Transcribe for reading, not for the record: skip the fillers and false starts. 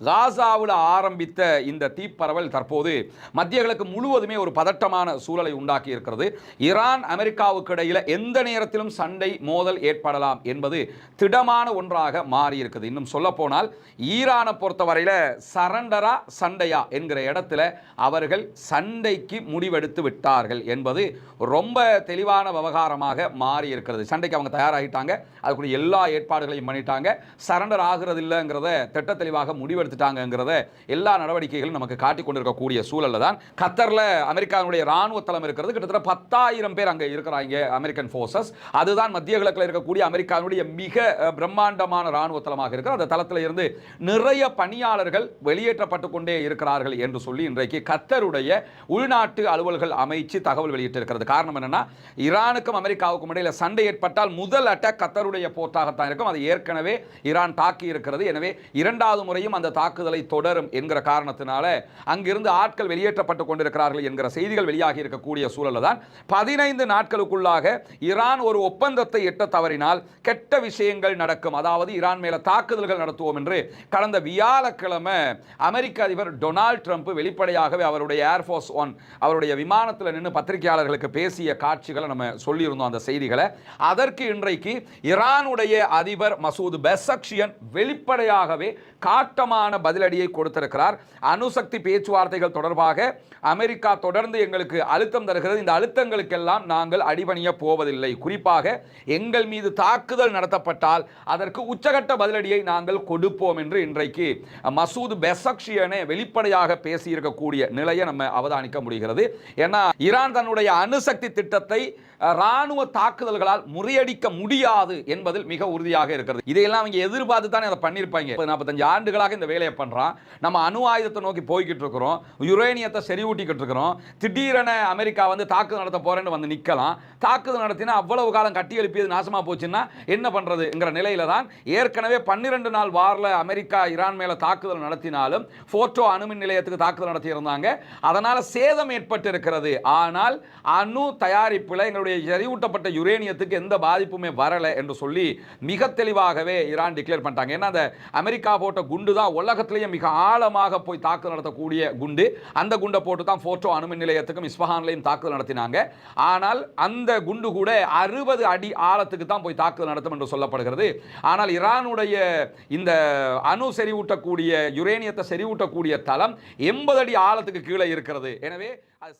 காசாவில் ஆரம்பித்த இந்த தீப்பரவல் தற்போது மத்திய கிழக்கு முழுவதுமே ஒரு பதட்டமான சூழலை உண்டாக்கி இருக்கிறது. ஈரான் அமெரிக்காவுக்கு இடையில் எந்த நேரத்திலும் சண்டை மோதல் ஏற்படலாம் என்பது திடமான ஒன்றாக மாறி இருக்குது. இன்னும் சொல்ல போனால் ஈரானை பொறுத்தவரையில் சரண்டரா சண்டையா என்கிற இடத்துல அவர்கள் சண்டைக்கு முடிவெடுத்து விட்டார்கள் என்பது ரொம்ப தெளிவான விவகாரமாக மாறி இருக்கிறது. சண்டைக்கு அவங்க தயாராகிட்டாங்க, அதுக்குரிய எல்லா ஏற்பாடுகளையும் பண்ணிட்டாங்க. சரண்டர் ஆகிறது இல்லைங்கிறத திட்ட தெளிவாக முடிவெடுத்துட்டாங்கிறத எல்லா நடவடிக்கைகளும் நமக்கு காட்டிக் கொண்டிருக்கக்கூடிய சூழல்ல தான் கத்தர்ல அமெரிக்காவுடைய ராணுவ தளம் இருக்கிறது. கிட்டத்தட்ட 10,000 பேர் அங்கே இருக்கிறாங்க அமெரிக்கன் போர்சஸ். அதுதான் மத்திய கிழக்கில் இருக்கக்கூடிய அமெரிக்காவுடைய மிக பிரம்மாண்டமான ராணுவ தளமாக இருக்கிறது. அந்த தளத்தில் இருந்து நிறைய பணியாளர்கள் வெளியேற்றப்பட்டு கொண்டே இருக்கிறார்கள் என்று சொல்லி இன்றைக்கு கத்தருடைய உள்நாட்டு அலுவல்கள் அமைச்சு தகவல் வெளியிட்டிருக்கிறது. காரணம் என்னன்னா, ஈரானுக்கும் அமெரிக்காவுக்கும் இடையில சண்டை ஏற்பட்டால் முதல் அட்டாக் கத்தருடைய போர்ட்டாகத்தான் இருக்கும். அது ஏற்கனவே ஈரான் தாக்கி இருக்கிறது. எனவே இரண்டாவது முறையும் அந்த தாக்குதலை தொடரும் என்கிற காரணத்தினால அங்கிருந்து ஆட்கள் வெளியேற்றப்பட்டுக் கொண்டிருக்கிறார்கள் என்கிற செய்திகள் வெளியாகி இருக்கக்கூடிய சூழல் தான் 15 நாட்களுக்குள்ளாக ஈரான் ஒரு ஒப்பந்தத்தை எட்ட தவறினால் கெட்ட விஷயங்கள் நடக்கும், அதாவது ஈரான் மேல தாக்குதல்கள் நடத்துவோம் என்று கடந்த வியாழக்கிழமை அமெரிக்க அதிபர் டொனால்ட் ட்ரம்ப் வெளிப்படையாகவே அவருடைய ஏர்ஃபோர்ஸ் ஒன் அவருடைய விமானத்தில் நின்று பத்திரிகையாளர்களுக்கு பேசிய காட்சிகளை நம்ம சொல்லியிருந்தோம். அந்த செய்திகளை அதற்கு இன்றைக்கு ஈரானுடைய அதிபர் மசூத் பெஸக்ஷியன் வெளிப்படையாகவே காட்டமான பதிலடியை கொடுத்திருக்கிறார். அணுசக்தி பேச்சுவார்த்தைகள் தொடர்பாக அமெரிக்கா தொடர்ந்து எங்களுக்கு அழுத்தம் தருகிறது. இந்த அழுத்தங்களுக்கெல்லாம் நாங்கள் அடிபணிய போவதில்லை. குறிப்பாக எங்கள் மீது தாக்குதல் நடத்தப்பட்டால் அதற்கு உச்சகட்ட பதிலடியை நாங்கள் கொடுப்போம் என்று இன்றைக்கு மசூத் பெஸக்ஷியனை வெளிப்படையாக பேசியிருக்கக்கூடிய நிலையை நம்ம அவதானிக்க முடிகிறது. ஏன்னா ஈரான் தன்னுடைய அணுசக்தி திட்டத்தை ராணுவ தாக்குதல்களால் முறியடிக்க முடியாது என்பதில் மிக உறுதியாக இருக்கிறது. இதையெல்லாம் அவங்க எதிர்பார்த்து தான் அதை பண்ணியிருப்பாங்க. 45 ஆண்டுகளாக இந்த வேலையை பண்றான். நம்ம அணு ஆயுதத்தை நோக்கி போய்கிட்டு இருக்கிறோம், யுரேனியத்தை செறிவூட்டிக்கிட்டு இருக்கிறோம். திடீரென அமெரிக்கா வந்து தாக்குதல் நடத்த போறேன்னு வந்து நிற்கலாம். தாக்குதல் நடத்தினா அவ்வளவு காலம் கட்டி எழுப்பியது நாசமா போச்சுன்னா என்ன பண்றதுங்கிற நிலையில தான் ஏற்கனவே 12 நாள் வாரில் அமெரிக்கா ஈரான் மேல தாக்குதல் நடத்தினாலும் போர்ட்டோ அணுமின் நிலையத்துக்கு தாக்குதல் நடத்தி இருந்தாங்க. அதனால சேதம் ஏற்பட்டு இருக்கிறது. ஆனால் அணு தயாரிப்புல எங்களுடைய எரியூட்டப்பட்ட யுரேனியத்துக்கு எந்த பாதிப்புமே வரல என்று சொல்லி மிக தெளிவாகவே ஈரான் டிக்ளேர் பண்ணிட்டாங்க. ஏன்னா அந்த அமெரிக்கா போட்ட குண்டு தான் உலகத்திலேயே மிக ஆழமாக போய் தாக்குதல் நடத்தக்கூடிய குண்டு. அந்த குண்டை போட்டு தான் போர்ட்டோ அணுமின் நிலையத்துக்கும் இஸ்பஹான்லையும் தாக்குதல் நடத்தினாங்க. ஆனால் அந்த குண்டு கூட 60 அடி ஆழத்துக்கு தான் போய் தாக்குதல் நடத்தும் என்று சொல்லப்படுகிறது. ஆனால் ஈரானுடைய இந்த அணு செறிவூட்டக்கூடிய யுரேனியத்தை செறிவூட்டக்கூடிய தளம் 80 அடி ஆழத்துக்கு கீழே இருக்கிறது. எனவே அது